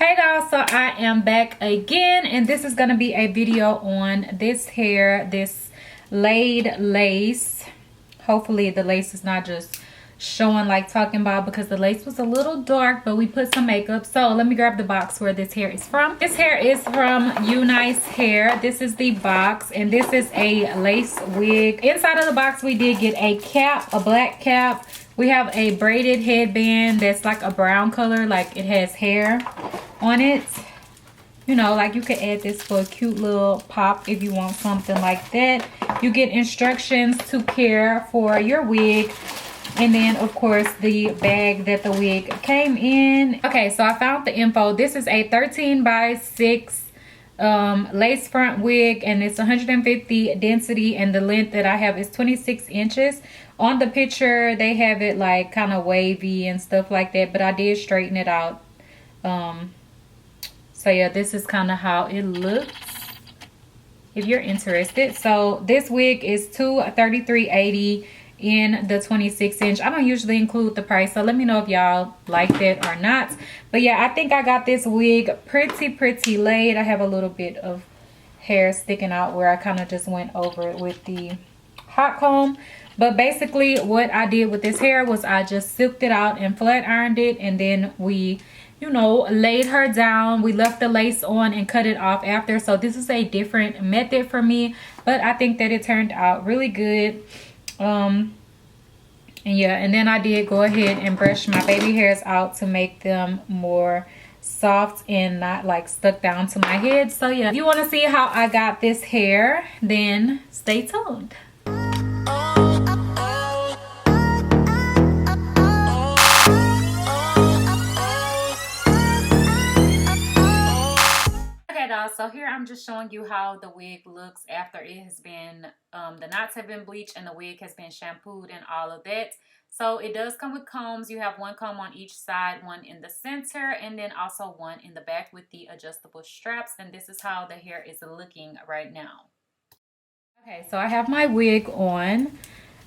Hey guys, so I am back again, and this is gonna be a video on this hair, this laid lace. Hopefully the lace is not just showing like talking about, because the lace was a little dark, but we put some makeup. So let me grab the box where this hair is from. This hair is from UNice Hair. This is the box, and this is a lace wig. Inside of the box we did get a cap, a black cap. We have a braided headband that's like a brown color, like it has hair on it. You know, like you could add this for a cute little pop if you want something like that. You get instructions to care for your wig, and then of course the bag that the wig came in. Okay, so I found the info. This is a 13 by 6 lace front wig, and it's 150 density, and the length that I have is 26 inches. On the picture they have it like kind of wavy and stuff like that, but I did straighten it out. So yeah, this is kind of how it looks if you're interested. So this wig is $233.80 in the 26 inch. I don't usually include the price, so let me know if y'all like that or not. But yeah, I think I got this wig pretty laid. I have a little bit of hair sticking out where I kind of just went over it with the hot comb. But basically what I did with this hair was I just silked it out and flat ironed it, and then we, you know, laid her down. We left the lace on and cut it off after. So this is a different method for me, but I think that it turned out really good. And yeah, and then I did go ahead and brush my baby hairs out to make them more soft and not like stuck down to my head. So yeah, if you want to see how I got this hair, then stay tuned. So here I'm just showing you how the wig looks after it has been the knots have been bleached and the wig has been shampooed and all of that. So it does come with combs. You have one comb on each side, one in the center, and then also one in the back with the adjustable straps. And this is how the hair is looking right now. Okay, so I have my wig on.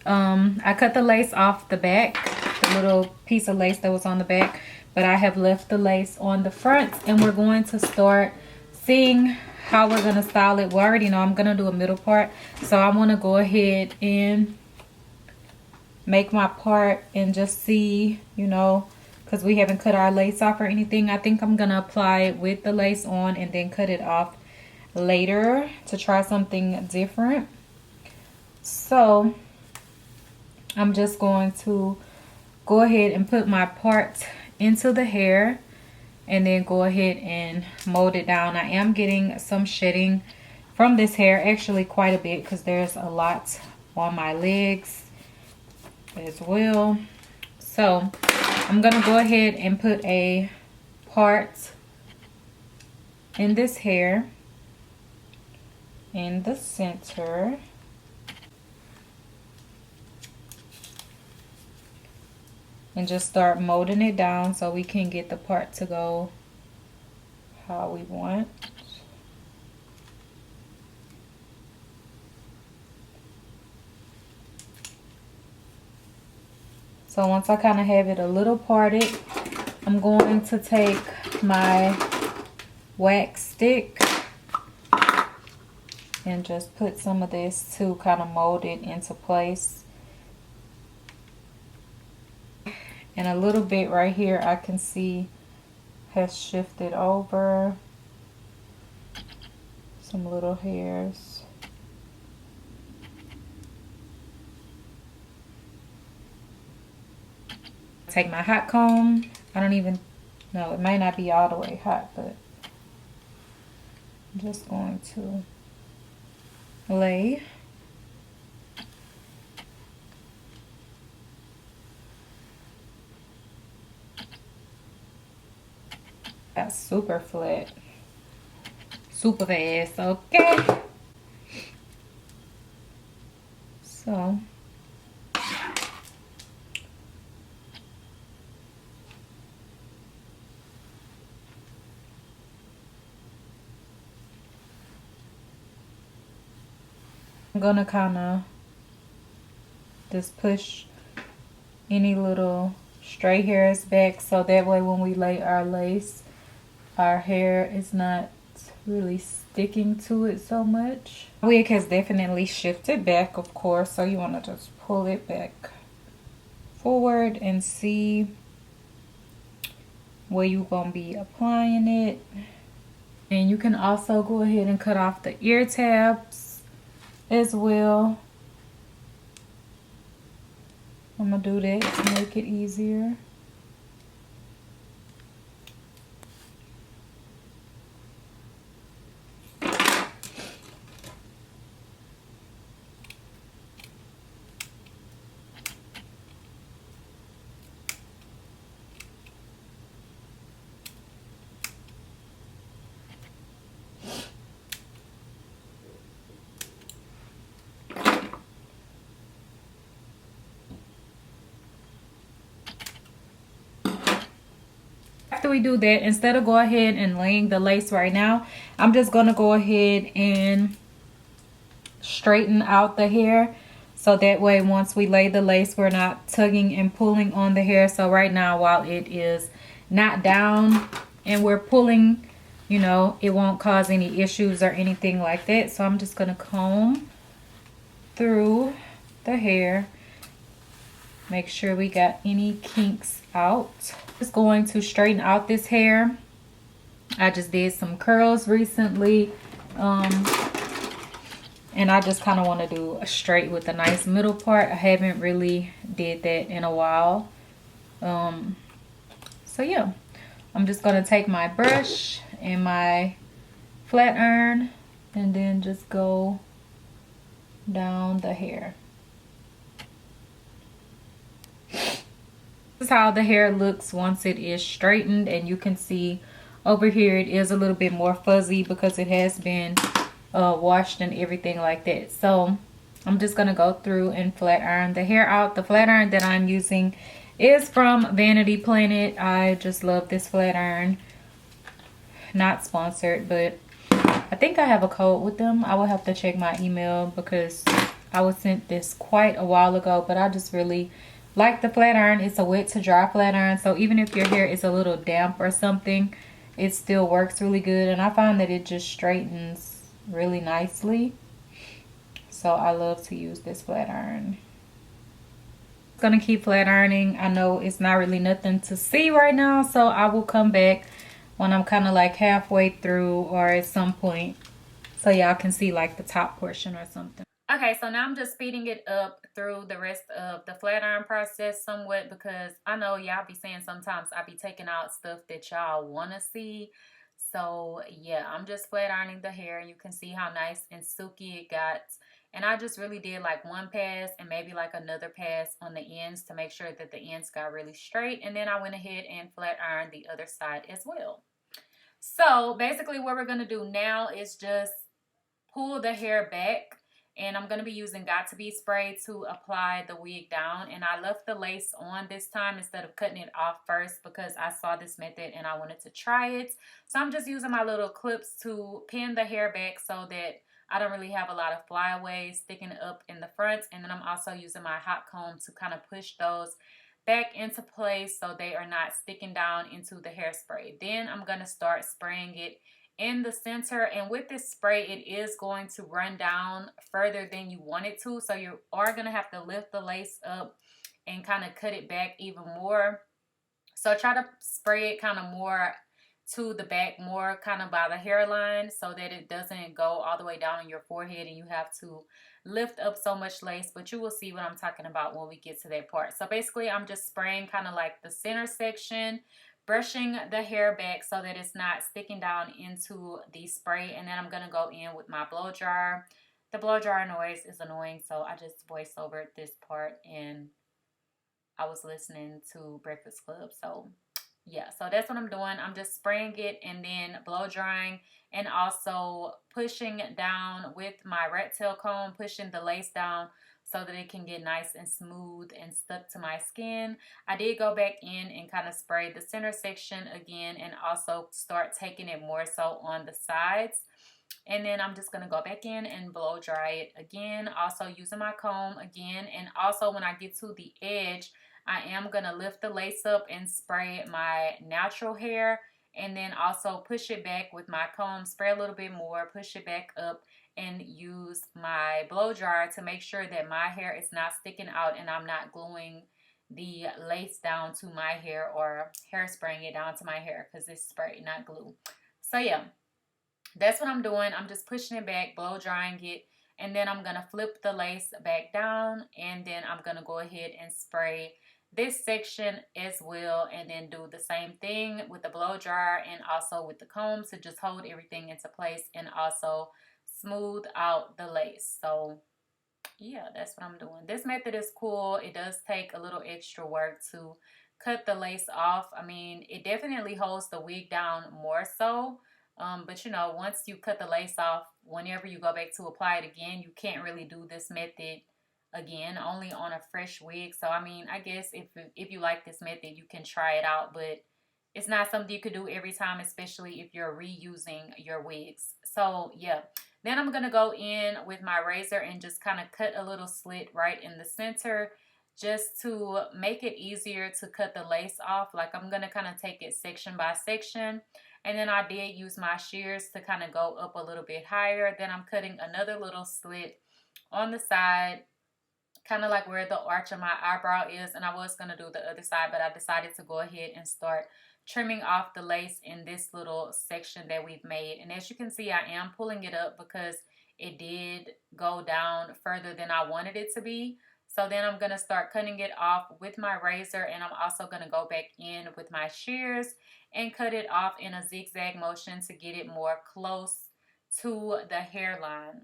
I cut the lace off the back, the little piece of lace that was on the back, but I have left the lace on the front, and we're going to start seeing how we're gonna style it. We already know I'm gonna do a middle part, so I want to go ahead and make my part and just see, you know, because we haven't cut our lace off or anything. I think I'm gonna apply it with the lace on and then cut it off later to try something different. So I'm just going to go ahead and put my part into the hair and then go ahead and mold it down. I am getting some shedding from this hair, actually quite a bit, because there's a lot on my legs as well. So I'm gonna go ahead and put a part in this hair in the center. And just start molding it down so we can get the part to go how we want. So once I kind of have it a little parted, I'm going to take my wax stick and just put some of this to kind of mold it into place. And a little bit right here I can see has shifted over. Some little hairs. Take my hot comb. I don't even know, it might not be all the way hot, but I'm just going to lay. That's super flat, super fast. Okay, so I'm gonna kind of just push any little stray hairs back, so that way when we lay our lace, our hair is not really sticking to it so much. Wig has definitely shifted back, of course, so you want to just pull it back forward and see where you're going to be applying it. And you can also go ahead and cut off the ear tabs as well. I'm going to do that to make it easier. After we do that, instead of go ahead and laying the lace right now, I'm just going to go ahead and straighten out the hair, so that way once we lay the lace, we're not tugging and pulling on the hair. So right now, while it is not down and we're pulling, you know, it won't cause any issues or anything like that. So I'm just going to comb through the hair, make sure we got any kinks out. Just going to straighten out this hair. I just did some curls recently, and I just kind of want to do a straight with a nice middle part. I haven't really did that in a while. So yeah, I'm just going to take my brush and my flat iron and then just go down the hair. This is how the hair looks once it is straightened, and you can see over here it is a little bit more fuzzy because it has been washed and everything like that. So I'm just gonna go through and flat iron the hair out. The flat iron that I'm using is from Vanity Planet. I just love this flat iron. Not sponsored, but I think I have a code with them. I will have to check my email because I was sent this quite a while ago, but I just really like the flat iron. It's a wet to dry flat iron, so even if your hair is a little damp or something, it still works really good. And I find that it just straightens really nicely, so I love to use this flat iron. I'm gonna keep flat ironing. I know it's not really nothing to see right now, so I will come back when I'm kind of like halfway through or at some point, so y'all can see like the top portion or something. Okay, so now I'm just speeding it up through the rest of the flat iron process somewhat, because I know y'all be saying sometimes I be taking out stuff that y'all want to see. So yeah, I'm just flat ironing the hair. You can see how nice and silky it got. And I just really did like one pass and maybe like another pass on the ends to make sure that the ends got really straight. And then I went ahead and flat ironed the other side as well. So basically what we're going to do now is just pull the hair back, and I'm going to be using Got To Be spray to apply the wig down. And I left the lace on this time instead of cutting it off first because I saw this method and I wanted to try it. So I'm just using my little clips to pin the hair back so that I don't really have a lot of flyaways sticking up in the front. And then I'm also using my hot comb to kind of push those back into place so they are not sticking down into the hairspray. Then I'm going to start spraying it in the center, and with this spray it is going to run down further than you want it to, so you are going to have to lift the lace up and kind of cut it back even more. So try to spray it kind of more to the back, more kind of by the hairline, so that it doesn't go all the way down on your forehead and you have to lift up so much lace. But you will see what I'm talking about when we get to that part. So basically I'm just spraying kind of like the center section, brushing the hair back so that it's not sticking down into the spray. And then I'm going to go in with my blow dryer. The blow dryer noise is annoying, so I just voice over this part, and I was listening to Breakfast Club. So yeah, so that's what I'm doing. I'm just spraying it and then blow drying, and also pushing down with my rat tail comb, pushing the lace down so that it can get nice and smooth and stuck to my skin. I did go back in and kind of spray the center section again, and also start taking it more so on the sides. And then I'm just going to go back in and blow dry it again, also using my comb again. And also when I get to the edge, I am going to lift the lace up and spray my natural hair and then also push it back with my comb, spray a little bit more, push it back up, and use my blow dryer to make sure that my hair is not sticking out and I'm not gluing the lace down to my hair or hairspraying it down to my hair, because it's spray, not glue. So yeah, that's what I'm doing. I'm just pushing it back, blow drying it, and then I'm going to flip the lace back down, and then I'm going to go ahead and spray this section as well, and then do the same thing with the blow dryer and also with the comb to just hold everything into place and also smooth out the lace. So yeah, that's what I'm doing. This method is cool. It does take a little extra work to cut the lace off. I mean, it definitely holds the wig down more so. But you know, once you cut the lace off, whenever you go back to apply it again, you can't really do this method again, only on a fresh wig. So I mean, I guess if you like this method, you can try it out, but it's not something you could do every time, especially if you're reusing your wigs. So yeah, then I'm going to go in with my razor and just kind of cut a little slit right in the center, just to make it easier to cut the lace off. Like, I'm going to kind of take it section by section. And then I did use my shears to kind of go up a little bit higher. Then I'm cutting another little slit on the side, kind of like where the arch of my eyebrow is. And I was going to do the other side, but I decided to go ahead and start trimming off the lace in this little section that we've made. And as you can see, I am pulling it up because it did go down further than I wanted it to be. So then I'm going to start cutting it off with my razor, and I'm also going to go back in with my shears and cut it off in a zigzag motion to get it more close to the hairline.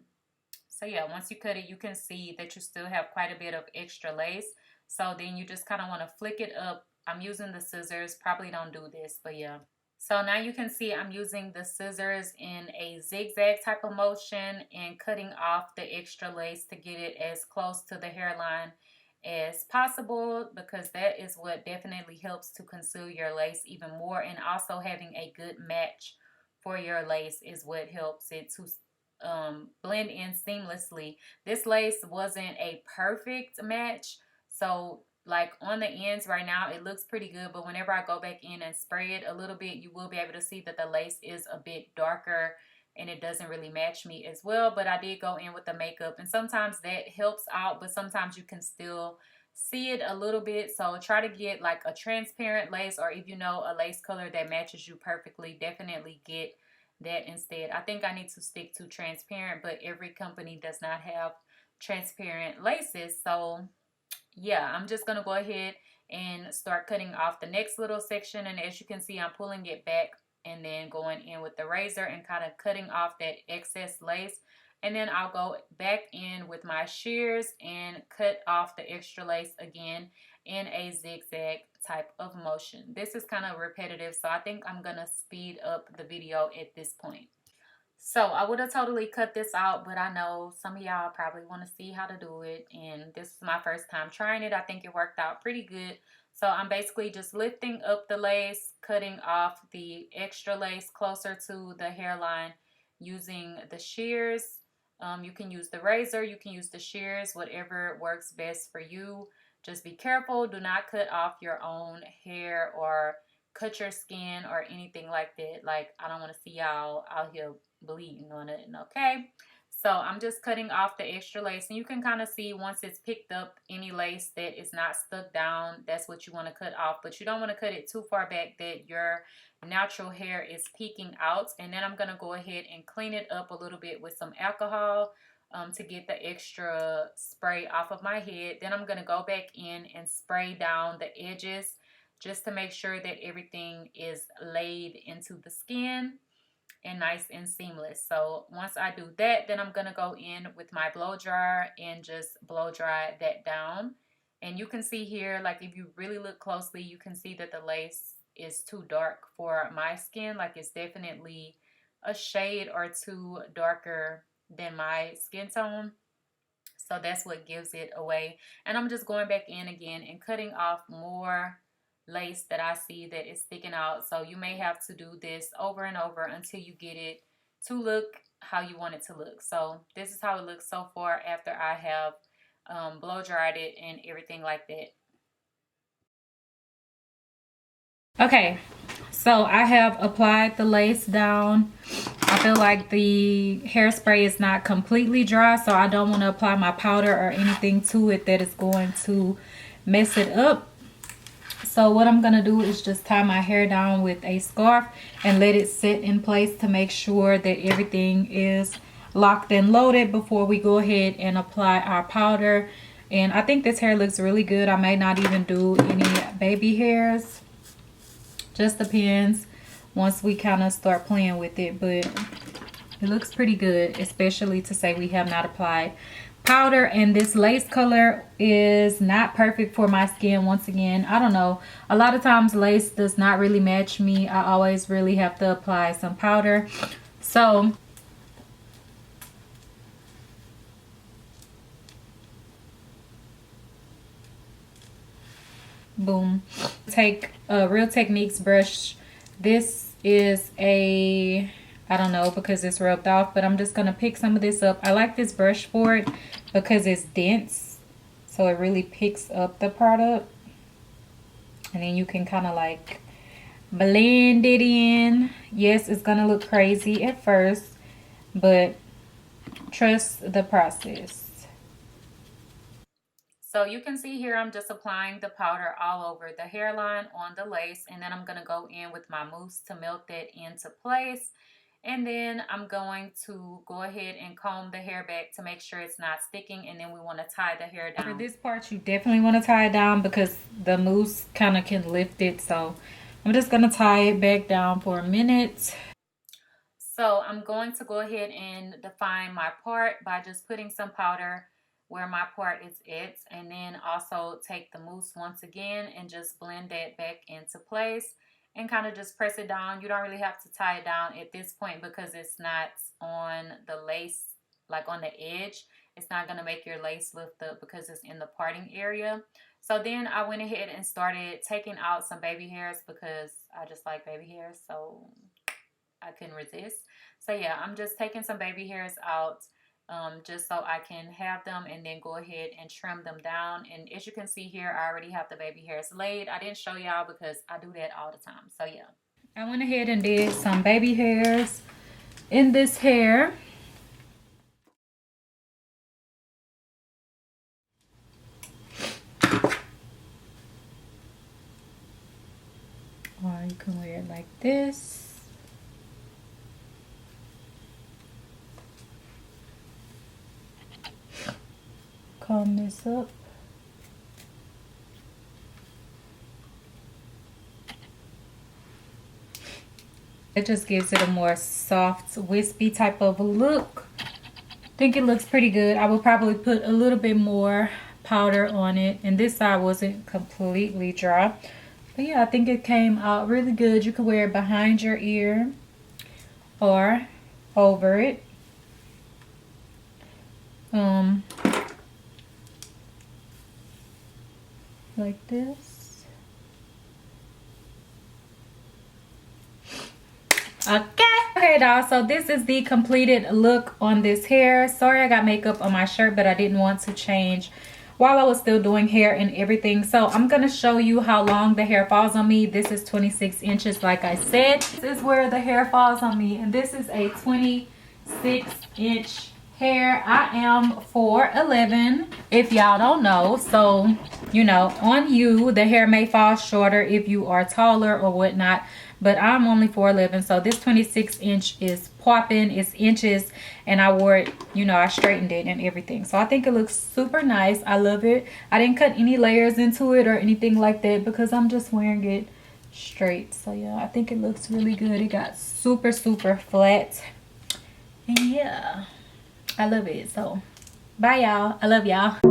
So yeah, once you cut it, you can see that you still have quite a bit of extra lace. So then you just kind of want to flick it up. I'm using the scissors, probably don't do this, but yeah. So now you can see I'm using the scissors in a zigzag type of motion and cutting off the extra lace to get it as close to the hairline as possible, because that is what definitely helps to conceal your lace even more. And also having a good match for your lace is what helps it to blend in seamlessly. This lace wasn't a perfect match, so like on the ends right now it looks pretty good, but whenever I go back in and spray it a little bit, you will be able to see that the lace is a bit darker and it doesn't really match me as well. But I did go in with the makeup, and sometimes that helps out, but sometimes you can still see it a little bit. So try to get like a transparent lace, or if you know a lace color that matches you perfectly, definitely get that instead. I think I need to stick to transparent, but every company does not have transparent laces. So yeah, I'm just gonna go ahead and start cutting off the next little section. And as you can see, I'm pulling it back and then going in with the razor and kind of cutting off that excess lace. And then I'll go back in with my shears and cut off the extra lace again in a zigzag type of motion. This is kind of repetitive, so I think I'm gonna speed up the video at this point. So I would have totally cut this out, but I know some of y'all probably want to see how to do it, and this is my first time trying it. I think it worked out pretty good. So I'm basically just lifting up the lace, cutting off the extra lace closer to the hairline using the shears. You can use the razor, you can use the shears, whatever works best for you. Just be careful. Do not cut off your own hair or cut your skin or anything like that. Like, I don't want to see y'all out here bleeding on it, okay? So I'm just cutting off the extra lace, and you can kind of see once it's picked up any lace that is not stuck down, that's what you want to cut off. But you don't want to cut it too far back that your natural hair is peeking out. And then I'm going to go ahead and clean it up a little bit with some alcohol to get the extra spray off of my head. Then I'm going to go back in and spray down the edges just to make sure that everything is laid into the skin and nice and seamless. So once I do that, then I'm going to go in with my blow dryer and just blow dry that down. And you can see here, like if you really look closely, you can see that the lace is too dark for my skin. Like, it's definitely a shade or two darker than my skin tone. So that's what gives it away. And I'm just going back in again and cutting off more lace that I see that is sticking out. So you may have to do this over and over until you get it to look how you want it to look. So this is how it looks so far after I have blow dried it and everything like that. Okay, So I have applied the lace down. I feel like the hairspray is not completely dry, so I don't want to apply my powder or anything to it that is going to mess it up. So what I'm going to do is just tie my hair down with a scarf and let it sit in place to make sure that everything is locked and loaded before we go ahead and apply our powder. And I think this hair looks really good. I may not even do any baby hairs. Just depends once we kind of start playing with it, but it looks pretty good, especially to say we have not applied powder. And this lace color is not perfect for my skin. Once again, I don't know, a lot of times lace does not really match me. I always really have to apply some powder. So boom. Take a Real Techniques brush. This is a, I don't know because it's rubbed off, but I'm just gonna pick some of this up. I like this brush for it because it's dense, so it really picks up the product, and then you can kind of like blend it in. Yes, it's gonna look crazy at first, but trust the process. So you can see here I'm just applying the powder all over the hairline on the lace, and then I'm going to go in with my mousse to melt that into place. And then I'm going to go ahead and comb the hair back to make sure it's not sticking, and then we want to tie the hair down. For this part, you definitely want to tie it down because the mousse kind of can lift it. So I'm just going to tie it back down for a minute. So I'm going to go ahead and define my part by just putting some powder where my part is at, and then also take the mousse once again and just blend that back into place and kind of just press it down. You don't really have to tie it down at this point because it's not on the lace, like on the edge. It's not going to make your lace lift up because it's in the parting area. So then I went ahead and started taking out some baby hairs because I just like baby hairs, so I couldn't resist. So yeah, I'm just taking some baby hairs out just so I can have them and then go ahead and trim them down. And as you can see here, I already have the baby hairs laid. I didn't show y'all because I do that all the time. So yeah, I went ahead and did some baby hairs in this hair. Or you can wear it like this. Comb this up. It just gives it a more soft, wispy type of look. I think it looks pretty good. I will probably put a little bit more powder on it. And this side wasn't completely dry. But yeah, I think it came out really good. You can wear it behind your ear or over it. Like this. Okay, y'all, so this is the completed look on this hair. Sorry I got makeup on my shirt, but I didn't want to change while I was still doing hair and everything. So I'm gonna show you how long the hair falls on me. This is 26 inches like I said. This is where the hair falls on me, and this is a 26-inch hair. I am 4'11", if y'all don't know. So you know, on you the hair may fall shorter if you are taller or whatnot, but I'm only 4'11", so this 26-inch is popping. It's inches, and I wore it, you know, I straightened it and everything, so I think it looks super nice. I love it. I didn't cut any layers into it or anything like that because I'm just wearing it straight. So yeah, I think it looks really good. It got super flat, and yeah, I love it. So bye y'all. I love y'all.